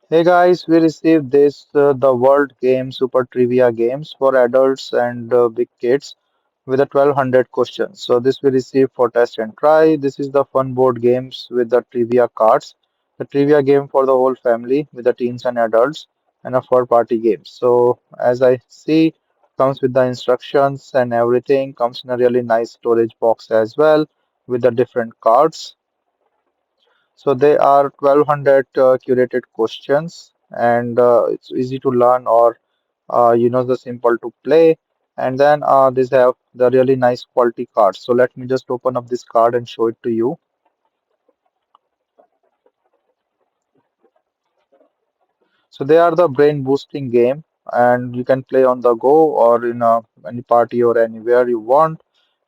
Hey guys, we received this the World Game Super Trivia Games for adults and big kids with a 1200 questions. So this we received for test and try. This is the fun board games with the trivia cards. The trivia game for the whole family with the teens and adults and a four party game. So as I see, comes with the instructions and everything. Comes in a really nice storage box as well with the different cards. So they are 1200 curated questions, and it's easy to learn or the simple to play. And then these have the really nice quality cards. So let me just open up this card and show it to you. So they are the brain boosting game, and you can play on the go or in any party or anywhere you want.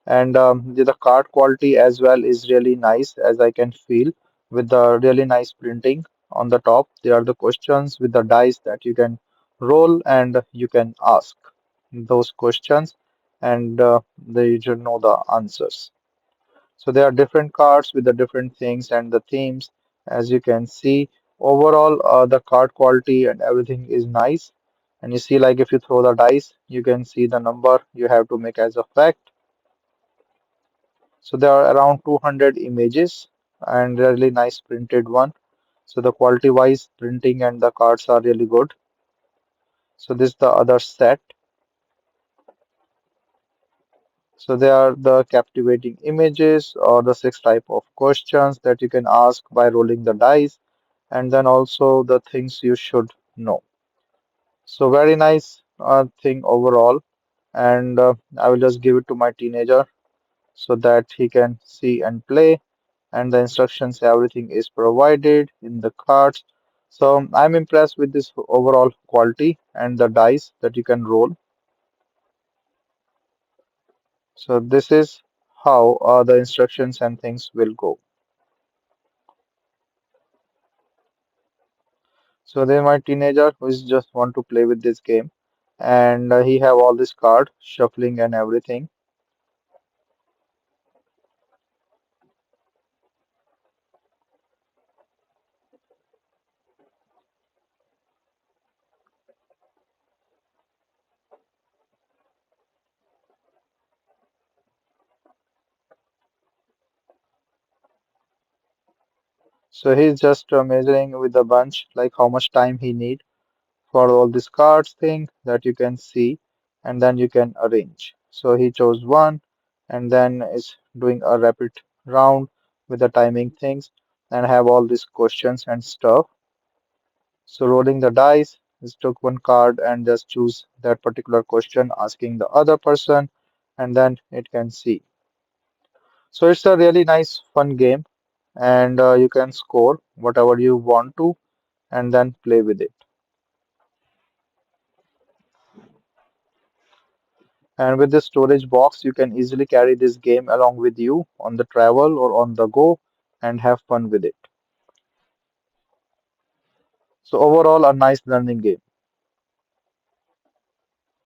And the card quality as well is really nice, as I can feel with the really nice printing on the top. There are the questions with the dice that you can roll and you can ask those questions, and they should know the answers. So there are different cards with the different things and the themes. As you can see, overall, the card quality and everything is nice. And you see, like if you throw the dice, you can see the number you have to make as a fact. So there are around 200 images and really nice printed one. So the quality wise printing and the cards are really good. So this is the other set. So they are the captivating images or the six type of questions that you can ask by rolling the dice, and then also the things you should know. So very nice thing overall, and I will just give it to my teenager so that he can see and play. And the instructions, everything is provided in the cards. So I'm impressed with this overall quality and the dice that you can roll. So this is how the instructions and things will go. So then my teenager who is just want to play with this game, and he have all this card shuffling and everything. So he's just measuring with the bunch like how much time he need for all these cards thing that you can see, and then you can arrange. So he chose one and then is doing a rapid round with the timing things and have all these questions and stuff. So rolling the dice, just took one card and just choose that particular question, asking the other person, and then it can see. So it's a really nice, fun game, and you can score whatever you want to, and then play with it. And with this storage box, you can easily carry this game along with you on the travel or on the go and have fun with it. So overall, a nice learning game.